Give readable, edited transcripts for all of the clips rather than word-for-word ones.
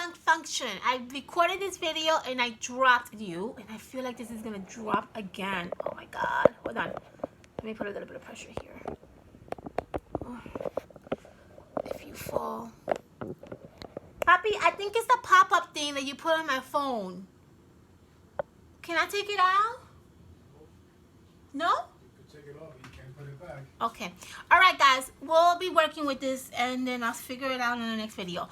malfunction. I recorded this video and I dropped you, and I feel like this is gonna drop again. Oh my god. Hold on. Let me put a little bit of pressure here. Oh. If you fall. Papi, I think it's the pop-up thing that you put on my phone. Can I take it out? No? You can take it off, you can't put it back. Okay. Alright guys, we'll be working with this and then I'll figure it out in the next video.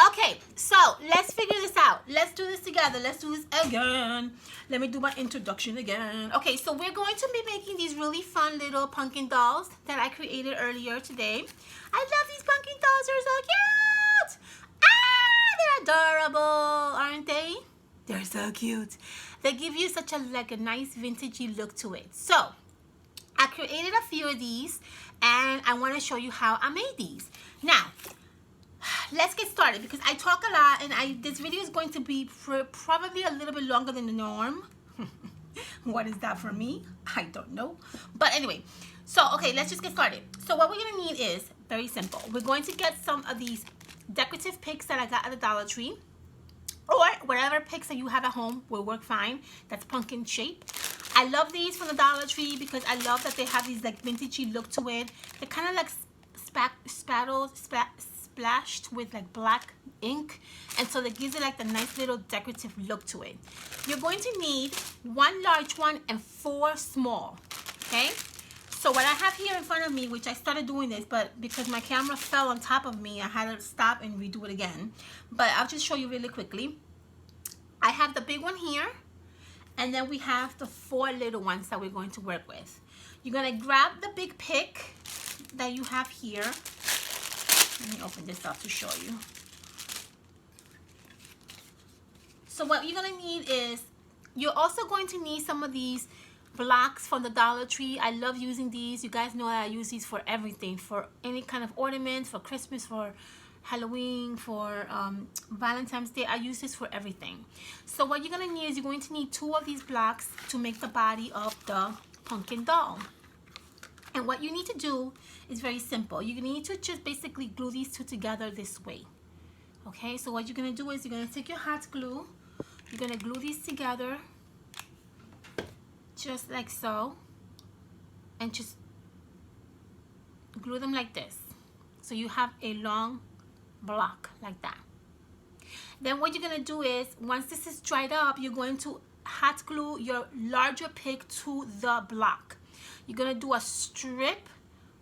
Okay, so let's figure this out. Let's do this together. Let's do this again. Let me do my introduction again. Okay, so we're going to be making these really fun little pumpkin dolls that I created earlier today. I love these pumpkin dolls. They're so cute. Ah, they're adorable, aren't they? They're so cute. They give you such a nice vintagey look to it. So I created a few of these and I want to show you how I made these. Now, let's get started because I talk a lot and this video is going to be probably a little bit longer than the norm. What is that for me? I don't know. But anyway, so okay, let's just get started. So what we're going to need is very simple. We're going to get some of these decorative picks that I got at the Dollar Tree, or whatever picks that you have at home will work fine. That's pumpkin shape. I love these from the Dollar Tree because I love that they have these like vintagey look to it. They're kind of like splashed with like black ink, and so that gives it like the nice little decorative look to it. You're going to need 1 large one and 4 small. Okay, so what I have here in front of me, which I started doing this, but because my camera fell on top of me, I had to stop and redo it again. But I'll just show you really quickly. I have the big one here, and then we have the 4 little ones that we're going to work with. You're going to grab the big pick that you have here. Let me open this up to show you. So what you're going to need is, you're also going to need some of these blocks from the Dollar Tree. I love using these. You guys know that I use these for everything, for any kind of ornaments, for Christmas, for Halloween, for Valentine's Day. I use this for everything. So what you're going to need is, you're going to need 2 of these blocks to make the body of the pumpkin doll. And what you need to do is very simple. You need to just basically glue these 2 together this way. Okay, so what you're going to do is, you're going to take your hot glue. You're going to glue these together just like so, and just glue them like this, so you have a long block like that. Then what you're going to do is, once this is dried up, you're going to hot glue your larger pick to the block. You're going to do a strip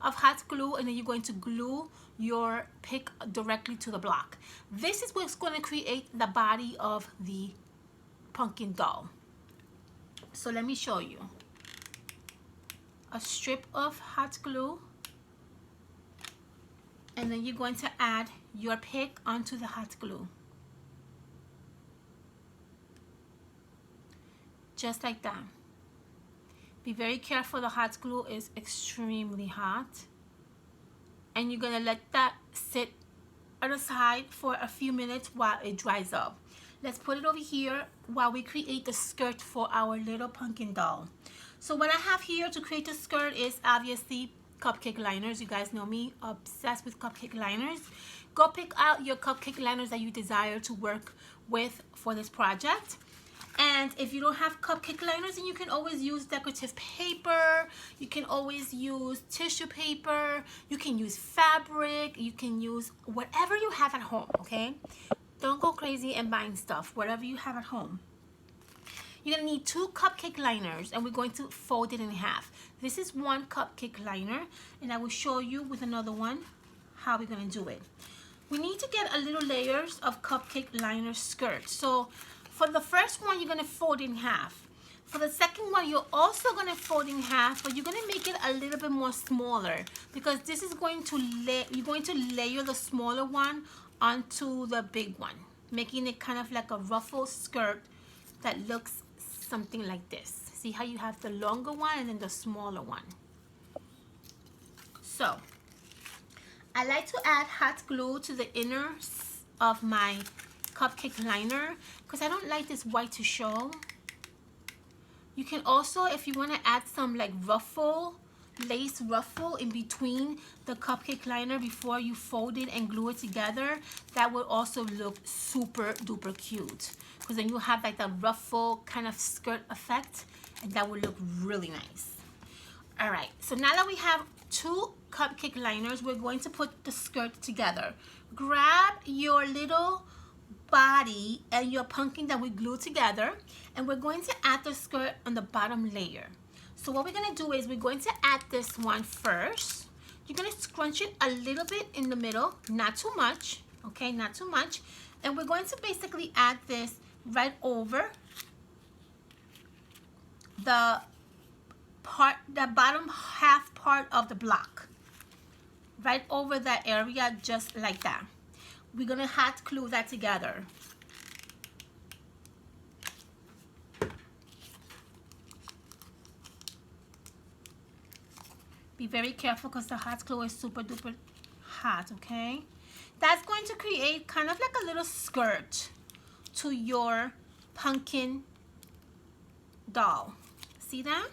of hot glue, and then you're going to glue your pick directly to the block. This is what's going to create the body of the pumpkin doll. So let me show you. A strip of hot glue, and then you're going to add your pick onto the hot glue. Just like that. Be very careful, the hot glue is extremely hot. And you're going to let that sit on the side for a few minutes while it dries up. Let's put it over here while we create the skirt for our little pumpkin doll. So what I have here to create the skirt is obviously cupcake liners. You guys know me, obsessed with cupcake liners. Go pick out your cupcake liners that you desire to work with for this project. And if you don't have cupcake liners, then you can always use decorative paper. You can always use tissue paper. You can use fabric. You can use whatever you have at home, okay? Don't go crazy and buying stuff, whatever you have at home. You're going to need 2 cupcake liners, and we're going to fold it in half. This is 1 cupcake liner, and I will show you with another one how we're going to do it. We need to get a little layers of cupcake liner skirt. So for the first one, you're going to fold in half. For the second one, you're also going to fold in half, but you're going to make it a little bit more smaller, because this is going to you're going to layer the smaller one onto the big one, making it kind of like a ruffle skirt that looks something like this. See how you have the longer one and then the smaller one. So I like to add hot glue to the inner of my cupcake liner because I don't like this white to show. You can also, if you want to add some like ruffle, lace ruffle in between the cupcake liner before you fold it and glue it together, that will also look super duper cute, because then you have like that ruffle kind of skirt effect, and that will look really nice. All right, so now that we have 2 cupcake liners, we're going to put the skirt together. Grab your little body and your pumpkin that we glued together, and we're going to add the skirt on the bottom layer. So what we're going to do is we're going to add this one first. You're going to scrunch it a little bit in the middle, not too much, okay, not too much. And we're going to basically add this right over the bottom half part of the block, right over that area, just like that. We're going to hot glue that together. Be very careful because the hot glue is super duper hot, okay? That's going to create kind of like a little skirt to your pumpkin doll. See that?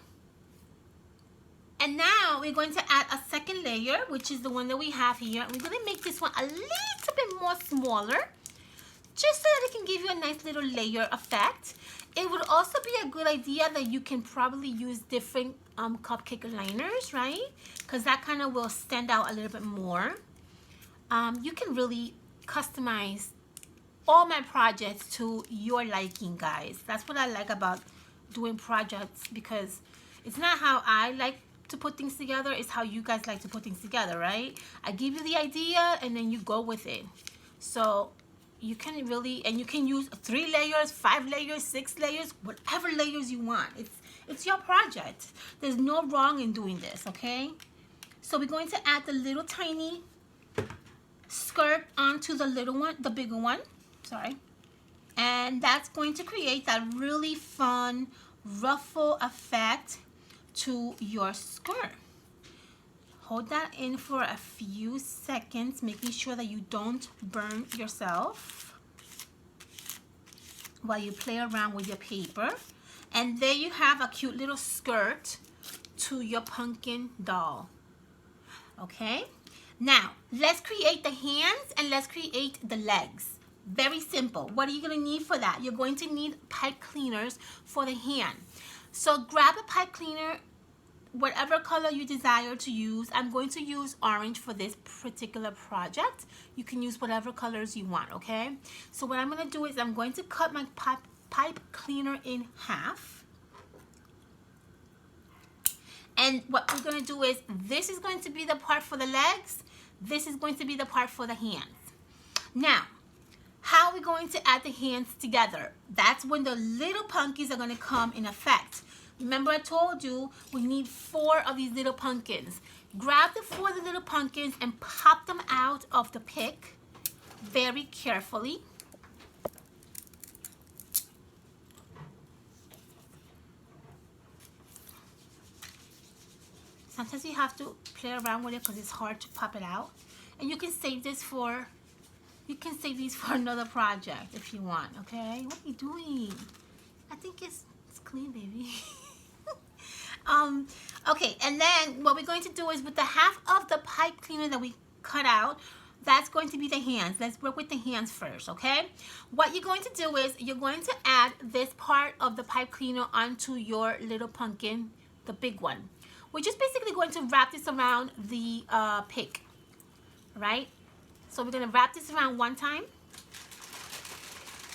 And now we're going to add a second layer, which is the one that we have here. We're going to make this one a little bit more smaller, just so that it can give you a nice little layer effect. It would also be a good idea that you can probably use different cupcake liners, right? Because that kind of will stand out a little bit more. You can really customize all my projects to your liking, guys. That's what I like about doing projects, because it's not how I like to put things together, it's how you guys like to put things together, right? I give you the idea and then you go with it. So you can really, and you can use 3 layers, 5 layers, 6 layers, whatever layers you want. It's your project. There's no wrong in doing this, okay? So we're going to add the little tiny skirt onto the little one, the bigger one, sorry. And that's going to create that really fun ruffle effect to your skirt. Hold that in for a few seconds, making sure that you don't burn yourself while you play around with your paper. And there you have a cute little skirt to your pumpkin doll. Okay, now let's create the hands and let's create the legs. Very simple. What are you going to need for that? You're going to need pipe cleaners for the hand. So grab a pipe cleaner, whatever color you desire to use. I'm going to use orange for this particular project. You can use whatever colors you want, okay? So what I'm going to do is I'm going to cut my pipe cleaner in half. And what we're going to do is, this is going to be the part for the legs. This is going to be the part for the hands. Now, how are we going to add the hands together? That's when the little pumpkins are going to come in effect. Remember, I told you we need 4 of these little pumpkins. Grab the 4 of the little pumpkins and pop them out of the pick very carefully. Sometimes you have to play around with it because it's hard to pop it out. And you can save this for, these for another project if you want, okay? What are you doing? I think it's clean, baby. Okay, and then what we're going to do is with the half of the pipe cleaner that we cut out, that's going to be the hands. Let's work with the hands first, okay? What you're going to do is you're going to add this part of the pipe cleaner onto your little pumpkin, the big one. We're just basically going to wrap this around the pick, right? So we're going to wrap this around one time,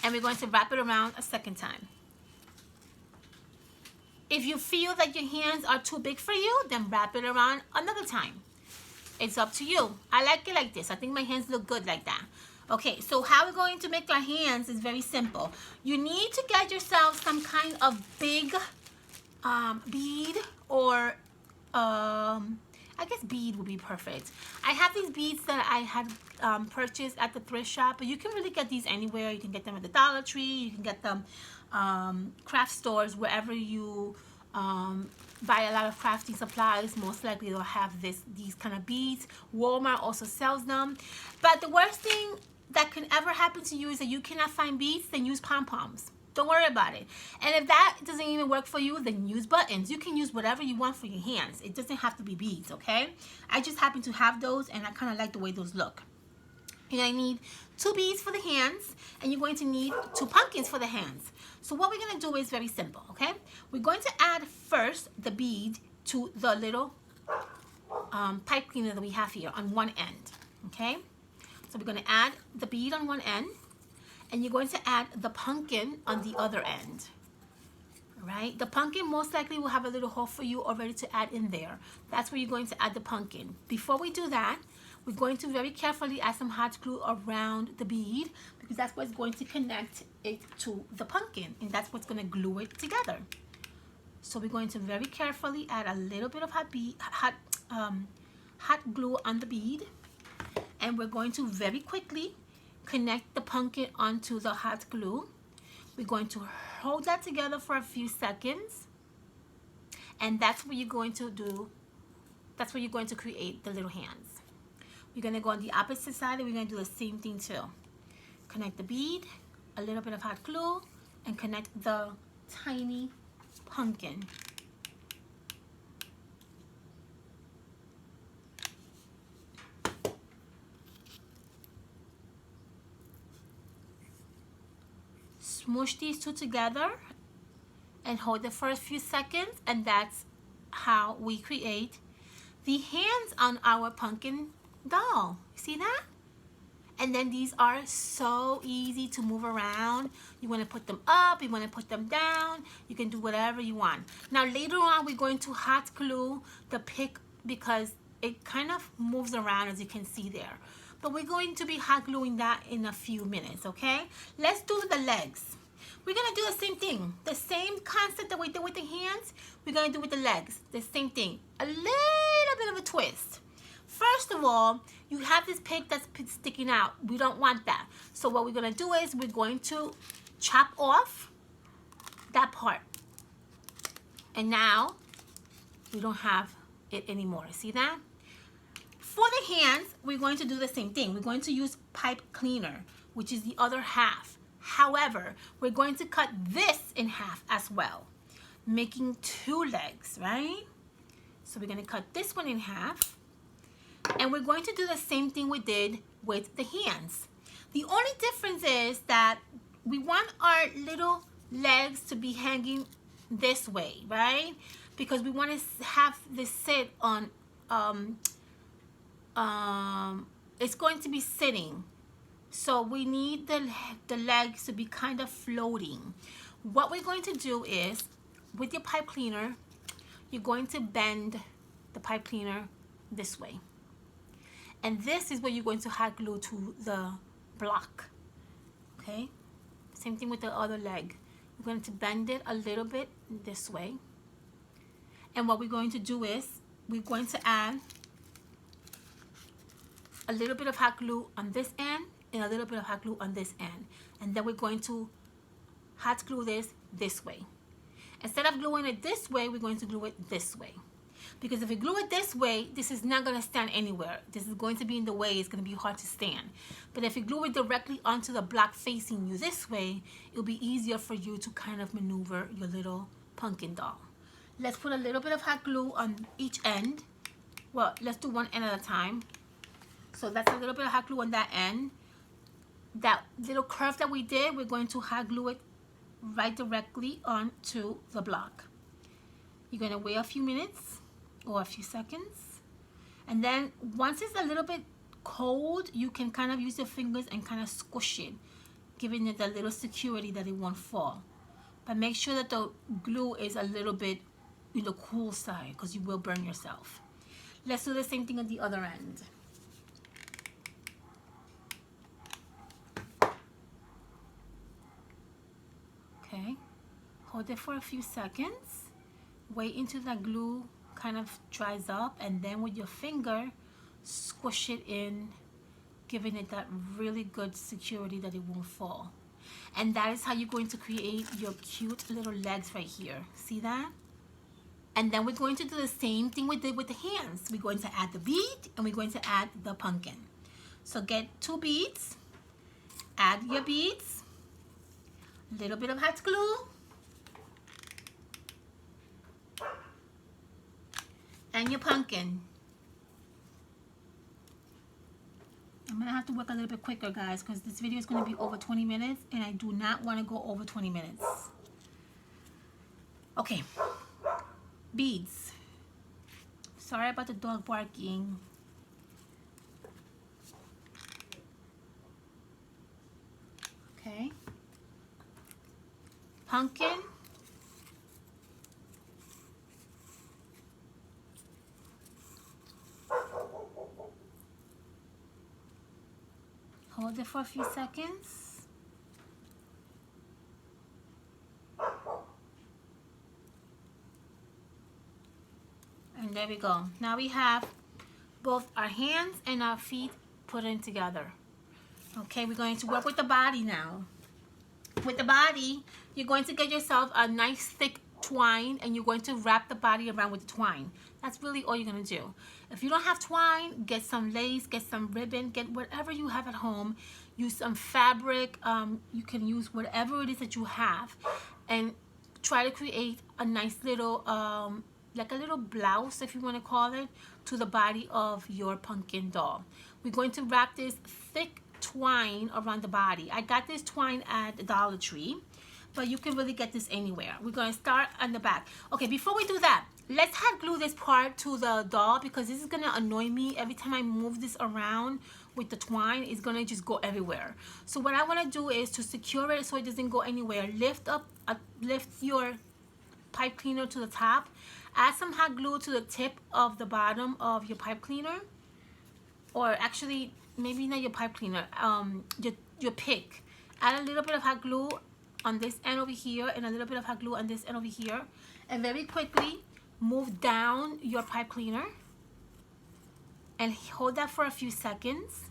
and we're going to wrap it around a second time. If you feel that your hands are too big for you, then wrap it around another time. It's up to you. I like it like this. I think my hands look good like that. Okay, so how we're going to make our hands is very simple. You need to get yourself some kind of big bead, or I guess bead would be perfect. I have these beads that I had purchased at the thrift shop, but you can really get these anywhere. You can get them at the Dollar Tree. You can get them craft stores, wherever you buy a lot of crafting supplies. Most likely they'll have these kind of beads. Walmart also sells them. But the worst thing that can ever happen to you is that you cannot find beads. Then use pom-poms. Don't worry about it. And if that doesn't even work for you, then use buttons. You can use whatever you want for your hands. It doesn't have to be beads, okay? I just happen to have those, and I kind of like the way those look. You're going to need 2 beads for the hands, and you're going to need 2 pumpkins for the hands. So what we're going to do is very simple, okay? We're going to add first the bead to the little pipe cleaner that we have here on one end, okay? So we're going to add the bead on one end, and you're going to add the pumpkin on the other end. All right? The pumpkin most likely will have a little hole for you already to add in there. That's where you're going to add the pumpkin. Before we do that, we're going to very carefully add some hot glue around the bead, because that's what's going to connect it to the pumpkin, and that's what's going to glue it together. So we're going to very carefully add a little bit of hot glue on the bead, and we're going to very quickly connect the pumpkin onto the hot glue. We're going to hold that together for a few seconds, and that's what you're going to do. That's where you're going to create the little hands. We're going to go on the opposite side, and we're going to do the same thing too. Connect the bead, a little bit of hot glue, and connect the tiny pumpkin. Smoosh these two together and hold it for a few seconds, and that's how we create the hands on our pumpkin doll. See that? And then these are so easy to move around. You want to put them up, you want to put them down, you can do whatever you want. Now later on we're going to hot glue the pick, because it kind of moves around, as you can see there. But we're going to be hot gluing that in a few minutes, okay? Let's do the legs. We're going to do the same thing. The same concept that we did with the hands, we're going to do with the legs. The same thing. A little bit of a twist. First of all, you have this pick that's sticking out. We don't want that. So what we're going to do is we're going to chop off that part. And now we don't have it anymore. See that? For the hands, we're going to do the same thing. We're going to use pipe cleaner, which is the other half. However, we're going to cut this in half as well, making 2 legs, right? So we're going to cut this one in half, and we're going to do the same thing we did with the hands. The only difference is that we want our little legs to be hanging this way, right? Because we want to have this sit on, it's going to be sitting. So we need the legs to be kind of floating. What we're going to do is, with your pipe cleaner, you're going to bend the pipe cleaner this way. And this is where you're going to hot glue to the block, okay? Same thing with the other leg. We're going to bend it a little bit this way. And what we're going to do is, we're going to add a little bit of hot glue on this end and a little bit of hot glue on this end. And then we're going to hot glue this way. Instead of gluing it this way, we're going to glue it this way. Because if we glue it this way, this is not going to stand anywhere. This is going to be in the way. It's going to be hard to stand. But if you glue it directly onto the block facing you this way, it'll be easier for you to kind of maneuver your little pumpkin doll. Let's put a little bit of hot glue on each end. Well, let's do one end at a time. So that's a little bit of hot glue on that end. That little curve that we did, we're going to hot glue it right directly onto the block. You're going to wait a few minutes or a few seconds, and then once it's a little bit cold, you can kind of use your fingers and kind of squish it, giving it a little security that it won't fall. But make sure that the glue is a little bit in the cool side, because you will burn yourself. Let's do the same thing on the other end. Okay, hold it for a few seconds, wait until the glue kind of dries up, and then with your finger squish it in, giving it that really good security that it won't fall. And that is how you're going to create your cute little legs right here. See that? And then we're going to do the same thing we did with the hands. We're going to add the bead, and we're going to add the pumpkin. So get 2 beads, add your beads, A little bit of hot glue. And your pumpkin. I'm gonna have to work a little bit quicker, guys, because this video is gonna be over 20 minutes and I do not want to go over 20 minutes. Okay, beads. Sorry about the dog barking. Okay, pumpkin. Hold it for a few seconds. And there we go. Now we have both our hands and our feet put in together. Okay, we're going to work with the body now. With the body, you're going to get yourself a nice thick twine and you're going to wrap the body around with the twine. That's really all you're going to do. If you don't have twine, get some lace, get some ribbon, get whatever you have at home. Use some fabric. You can use whatever it is that you have and try to create a nice little, like a little blouse, if you want to call it, to the body of your pumpkin doll. We're going to wrap this thick twine around the body. I got this twine at the Dollar Tree, but you can really get this anywhere. We're going to start on the back. Okay, before we do that, let's hot glue this part to the doll because this is going to annoy me. Every time I move this around with the twine, it's going to just go everywhere. So what I want to do is to secure it so it doesn't go anywhere. Lift your pipe cleaner to the top. Add some hot glue to the tip of the bottom of your pipe cleaner, or actually maybe not your pipe cleaner, your pick. Add a little bit of hot glue on this end over here and a little bit of hot glue on this end over here, and very quickly move down your pipe cleaner and hold that for a few seconds,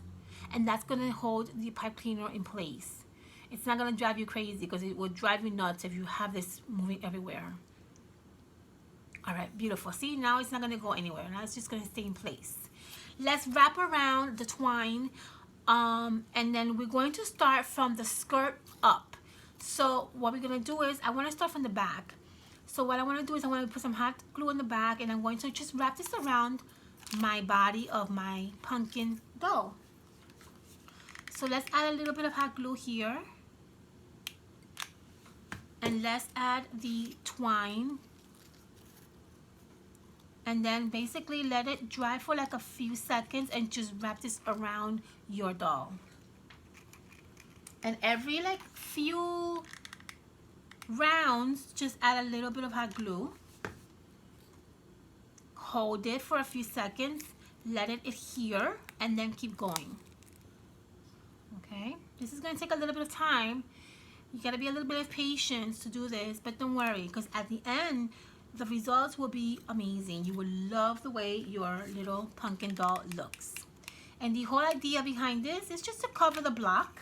and that's going to hold the pipe cleaner in place. It's not going to drive you crazy because it will drive you nuts if you have this moving everywhere. All right, beautiful. See, now it's not going to go anywhere. Now it's just going to stay in place. Let's wrap around the twine, and then we're going to start from the skirt up. So what we're going to do is, I want to start from the back. So what I want to do is I want to put some hot glue in the back, and I'm going to just wrap this around my body of my pumpkin doll. So let's add a little bit of hot glue here, and let's add the twine. And then basically let it dry for like a few seconds and just wrap this around your doll. And every like few rounds, just add a little bit of hot glue. Hold it for a few seconds, let it adhere, and then keep going. Okay, this is going to take a little bit of time. You got to be a little bit of patience to do this, but don't worry, because at the end, the results will be amazing. You will love the way your little pumpkin doll looks. And the whole idea behind this is just to cover the block.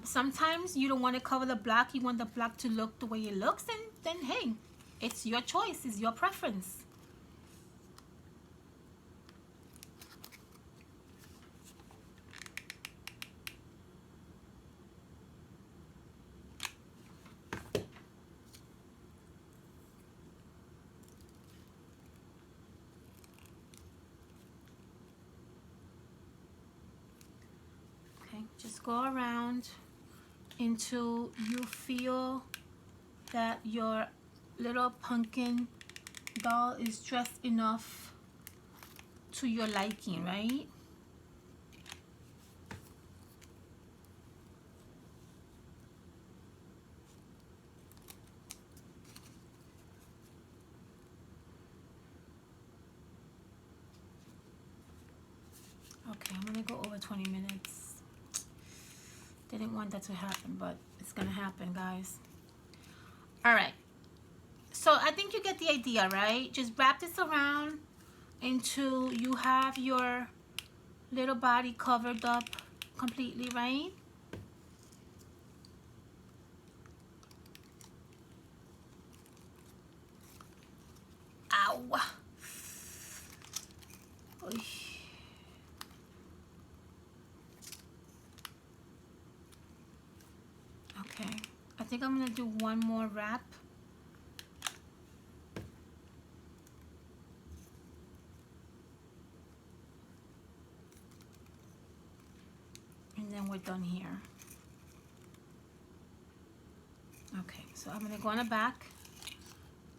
Sometimes you don't want to cover the block. You want the block to look the way it looks. And then, hey, it's your choice. It's your preference. Just go around until you feel that your little pumpkin doll is dressed enough to your liking, right? Okay, I'm gonna go over 20 minutes. Didn't want that to happen, but it's gonna happen, guys. All right, so I think you get the idea, right? Just wrap this around until you have your little body covered up completely, right? Ow. Oy. Okay, I think I'm gonna do one more wrap. And then we're done here. Okay, so I'm gonna go on the back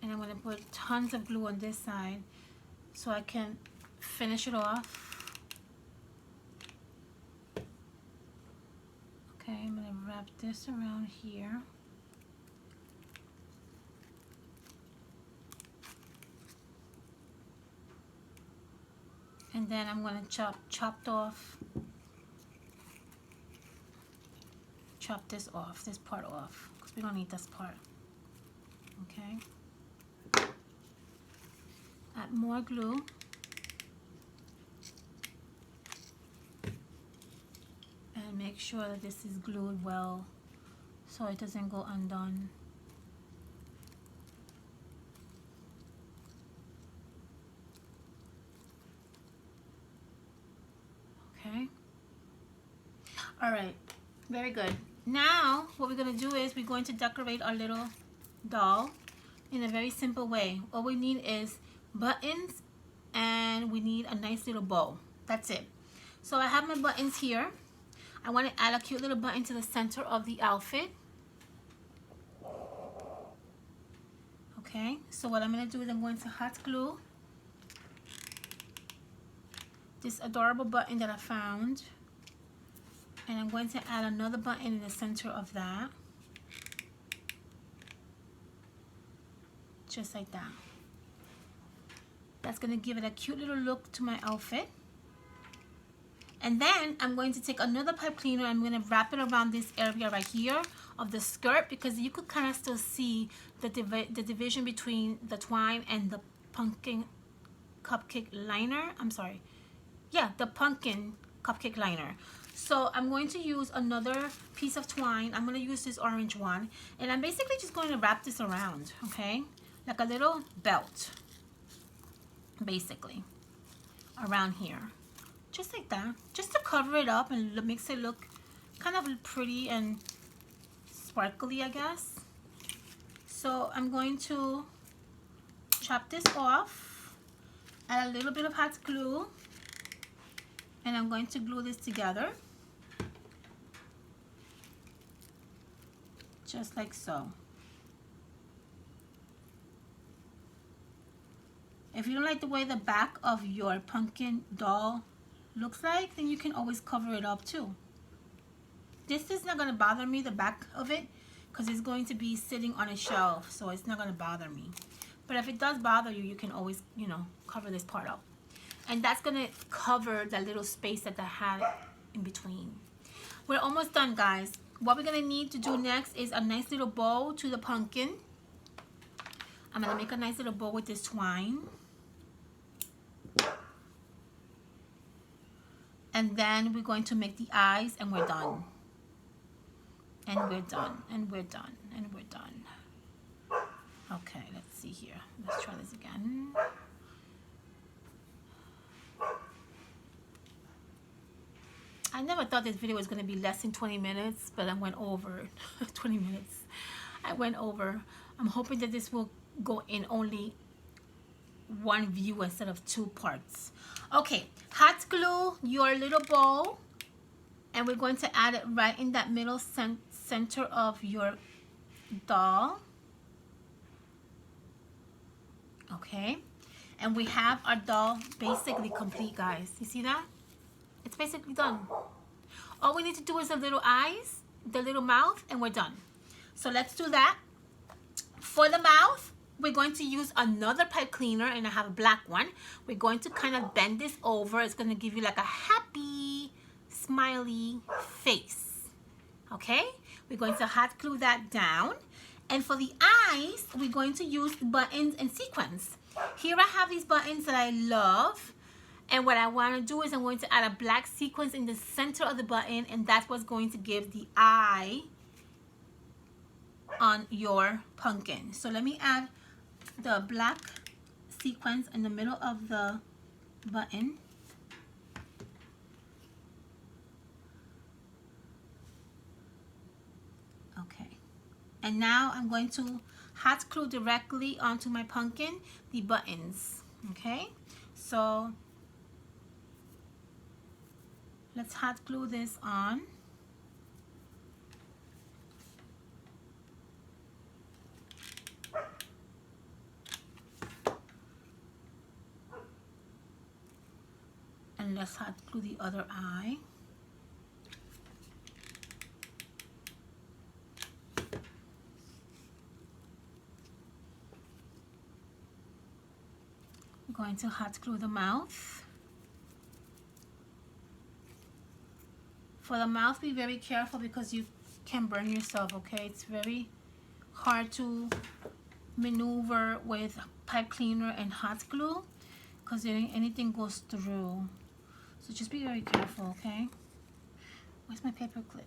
and I'm gonna put tons of glue on this side so I can finish it off. Okay, I'm gonna wrap this around here. And then I'm gonna chop this off, this part off, because we don't need this part. Okay. Add more glue. And make sure that this is glued well so it doesn't go undone. Okay. All right, very good. Now what we're going to do is we're going to decorate our little doll in a very simple way. All we need is buttons and we need a nice little bow. That's it. So I have my buttons here. I want to add a cute little button to the center of the outfit. Okay, so what I'm going to do is I'm going to hot glue this adorable button that I found, and I'm going to add another button in the center of that, just like that. That's going to give it a cute little look to my outfit. And then I'm going to take another pipe cleaner and I'm going to wrap it around this area right here of the skirt, because you could kind of still see the division between the twine and the pumpkin cupcake liner. I'm sorry. Yeah, the pumpkin cupcake liner. So I'm going to use another piece of twine. I'm going to use this orange one. And I'm basically just going to wrap this around, okay? Like a little belt, basically, around here. Just like that, just to cover it up and makes it look kind of pretty and sparkly, I guess. So I'm going to chop this off, add a little bit of hot glue, and I'm going to glue this together, just like so. If you don't like the way the back of your pumpkin doll looks like, then you can always cover it up too. This is not going to bother me, the back of it, because it's going to be sitting on a shelf, so it's not going to bother me. But if it does bother you, you can always, you know, cover this part up. And that's going to cover that little space that I had in between. We're almost done, guys. What we're going to need to do next is a nice little bow to the pumpkin. I'm going to make a nice little bow with this twine. And then we're going to make the eyes, and we're done. And we're done. And we're done. And we're done. Okay, let's see here. Let's try this again. I never thought this video was going to be less than 20 minutes, but I went over 20 minutes. I went over. I'm hoping that this will go in only one view instead of two parts. Okay, hot glue your little bowl, and we're going to add it right in that middle center of your doll. Okay, and we have our doll basically complete, guys. You see that? It's basically done. All we need to do is the little eyes, the little mouth, and we're done. So let's do that. For the mouth, we're going to use another pipe cleaner, and I have a black one. We're going to kind of bend this over. It's going to give you like a happy, smiley face. Okay? We're going to hot glue that down. And for the eyes, we're going to use buttons and sequins. Here I have these buttons that I love. And what I want to do is I'm going to add a black sequins in the center of the button, and that's what's going to give the eye on your pumpkin. So let me add the black sequins in the middle of the button. Okay. And now I'm going to hot glue directly onto my pumpkin the buttons. Okay, so let's hot glue this on. And let's hot glue the other eye. I'm going to hot glue the mouth. For the mouth, be very careful because you can burn yourself, okay? It's very hard to maneuver with pipe cleaner and hot glue because anything goes through. So just be very careful, okay? Where's my paper clip?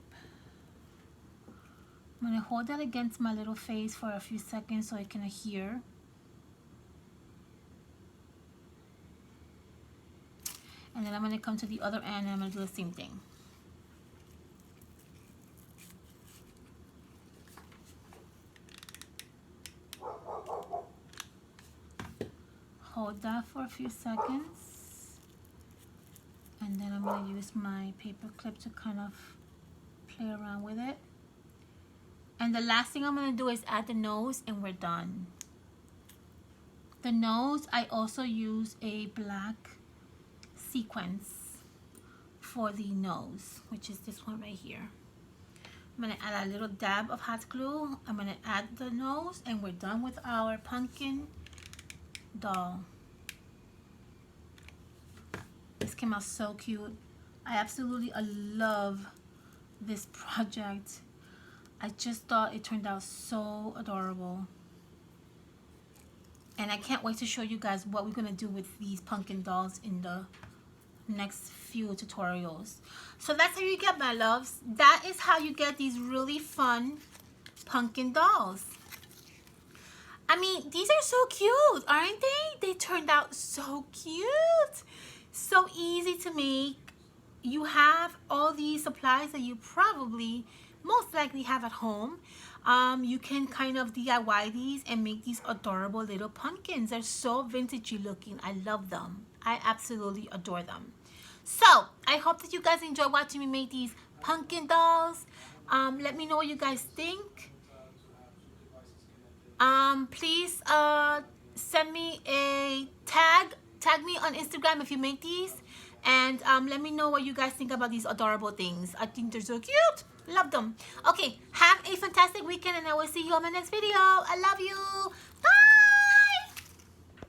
I'm gonna hold that against my little face for a few seconds so I can adhere. And then I'm gonna come to the other end and I'm gonna do the same thing. Hold that for a few seconds. And then I'm gonna use my paper clip to kind of play around with it. And the last thing I'm gonna do is add the nose and we're done. The nose, I also use a black sequence for the nose, which is this one right here. I'm gonna add a little dab of hot glue. I'm gonna add the nose and we're done with our pumpkin doll. This came out so cute. I absolutely love this project. I just thought it turned out so adorable. And I can't wait to show you guys what we're gonna do with these pumpkin dolls in the next few tutorials. So that's how you get, my loves. That is how you get these really fun pumpkin dolls. I mean, these are so cute, aren't they? They turned out so cute. So easy to make. You have all these supplies that you probably most likely have at home. You can kind of DIY these and make these adorable little pumpkins. They're so vintagey looking. I love them. I absolutely adore them. So I hope that you guys enjoy watching me make these pumpkin dolls. Let me know what you guys think. Please send me a tag me on Instagram if you make these, and let me know what you guys think about these adorable things. I think they're so cute. Love them. Okay, have a fantastic weekend and I will see you on my next video. I love you. Bye.